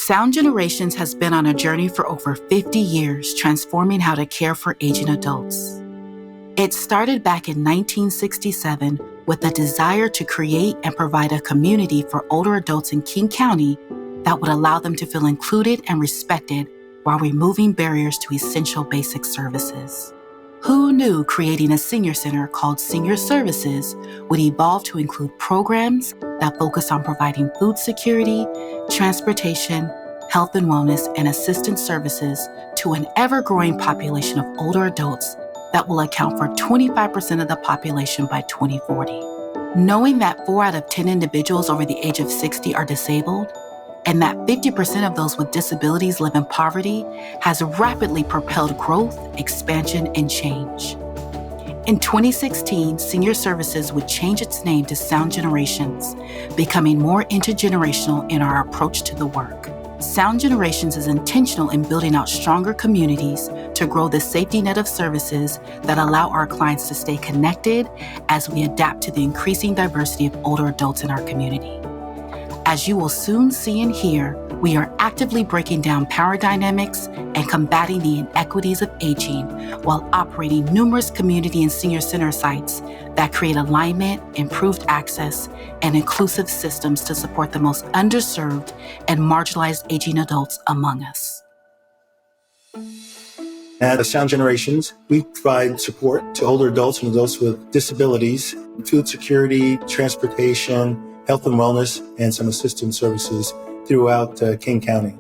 Sound Generations has been on a journey for over 50 years, transforming how to care for aging adults. It started back in 1967 with a desire to create and provide a community for older adults in King County that would allow them to feel included and respected while removing barriers to essential basic services. Who knew creating a senior center called Senior Services would evolve to include programs that focus on providing food security, transportation, health and wellness, and assistance services to an ever-growing population of older adults that will account for 25% of the population by 2040. Knowing that 4 out of 10 individuals over the age of 60 are disabled, and that 50% of those with disabilities live in poverty has rapidly propelled growth, expansion, and change. In 2016, Senior Services would change its name to Sound Generations, becoming more intergenerational in our approach to the work. Sound Generations is intentional in building out stronger communities to grow the safety net of services that allow our clients to stay connected as we adapt to the increasing diversity of older adults in our community. As you will soon see and hear, we are actively breaking down power dynamics and combating the inequities of aging while operating numerous community and senior center sites that create alignment, improved access, and inclusive systems to support the most underserved and marginalized aging adults among us. At Sound Generations, we provide support to older adults and adults with disabilities, food security, transportation, health and wellness, and some assistance services throughout King County.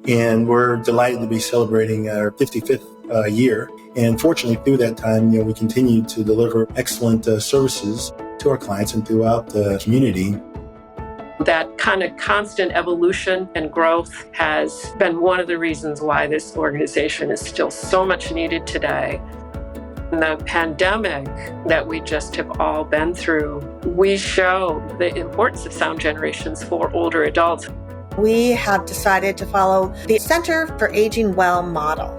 And we're delighted to be celebrating our 55th year. And fortunately, through that time, we continue to deliver excellent services to our clients and throughout the community. That kind of constant evolution and growth has been one of the reasons why this organization is still so much needed today. In the pandemic that we just have all been through, we show the importance of Sound Generations for older adults. We have decided to follow the Center for Aging Well model.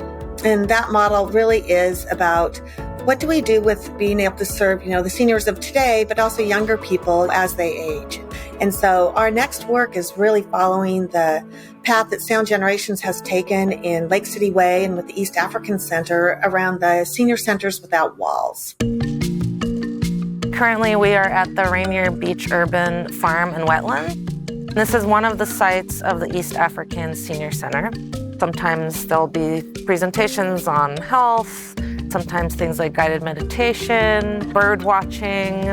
And that model really is about what do we do with being able to serve, the seniors of today, but also younger people as they age. And so our next work is really following the path that Sound Generations has taken in Lake City Way and with the East African Center around the Senior Centers Without Walls. Currently, we are at the Rainier Beach Urban Farm and Wetland. This is one of the sites of the East African Senior Center. Sometimes there'll be presentations on health, sometimes things like guided meditation, bird watching,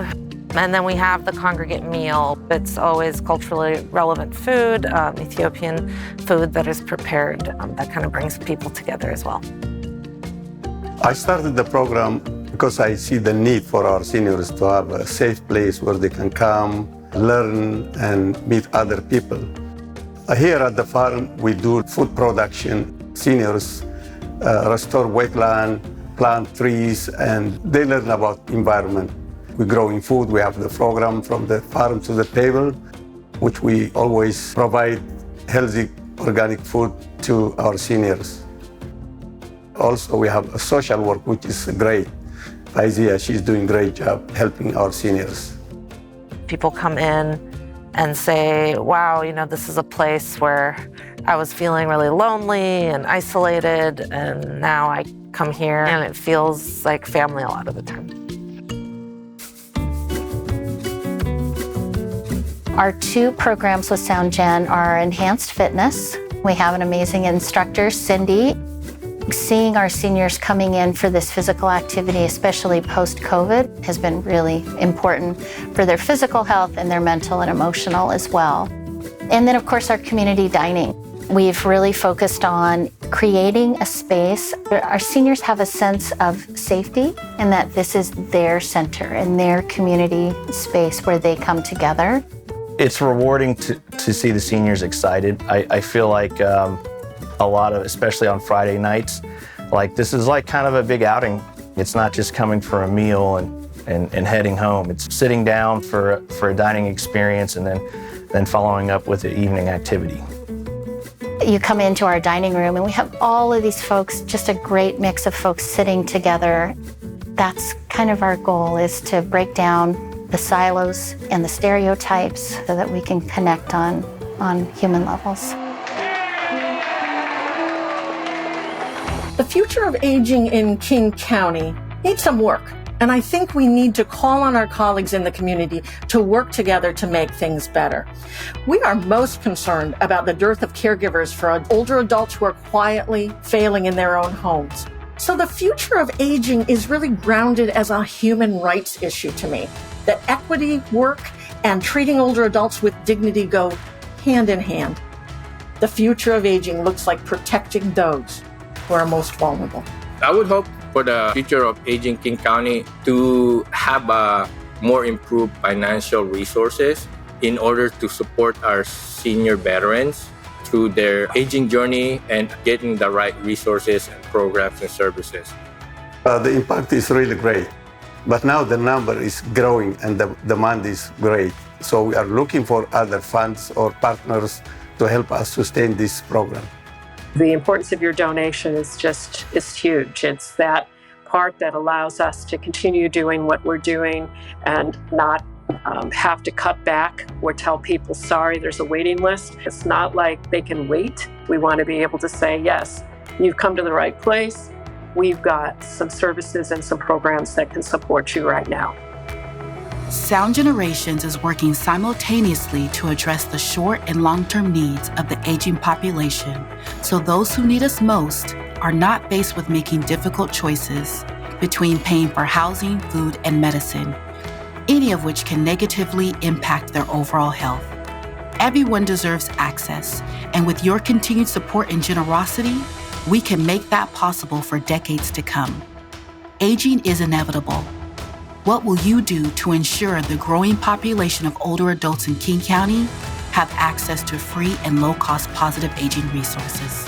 and then we have the congregate meal. It's always culturally relevant food, Ethiopian food that is prepared that kind of brings people together as well. I started the program because I see the need for our seniors to have a safe place where they can come, learn, and meet other people. Here at the farm, we do food production. Seniors restore wetland, plant trees, and they learn about environment. We're growing food. We have the program From the Farm to the Table, which we always provide healthy organic food to our seniors. Also, we have a social work, which is great. Faizia, she's doing a great job helping our seniors. People come in and say, wow, this is a place where I was feeling really lonely and isolated, and now I come here and it feels like family a lot of the time. Our 2 programs with SoundGen are Enhanced Fitness. We have an amazing instructor, Cindy. Seeing our seniors coming in for this physical activity, especially post-COVID, has been really important for their physical health and their mental and emotional as well. And then, of course, our community dining. We've really focused on creating a space where our seniors have a sense of safety and that this is their center and their community space where they come together. It's rewarding to see the seniors excited. I feel like a lot of, especially on Friday nights, like this is like kind of a big outing. It's not just coming for a meal and heading home. It's sitting down for a dining experience and then following up with an evening activity. You come into our dining room and we have all of these folks, just a great mix of folks sitting together. That's kind of our goal, is to break down the silos and the stereotypes so that we can connect on human levels. The future of aging in King County needs some work, and I think we need to call on our colleagues in the community to work together to make things better. We are most concerned about the dearth of caregivers for older adults who are quietly failing in their own homes. So the future of aging is really grounded as a human rights issue to me, that equity, work, and treating older adults with dignity go hand in hand. The future of aging looks like protecting those who are most vulnerable. I would hope for the future of aging King County to have a more improved financial resources in order to support our senior veterans through their aging journey and getting the right resources and programs and services. The impact is really great, but now the number is growing and the demand is great. So we are looking for other funds or partners to help us sustain this program. The importance of your donation is huge. It's that part that allows us to continue doing what we're doing and not have to cut back or tell people, sorry, there's a waiting list. It's not like they can wait. We want to be able to say, yes, you've come to the right place. We've got some services and some programs that can support you right now. Sound Generations is working simultaneously to address the short and long-term needs of the aging population, so those who need us most are not faced with making difficult choices between paying for housing, food, and medicine, any of which can negatively impact their overall health. Everyone deserves access, and with your continued support and generosity, we can make that possible for decades to come. Aging is inevitable. What will you do to ensure the growing population of older adults in King County have access to free and low-cost positive aging resources?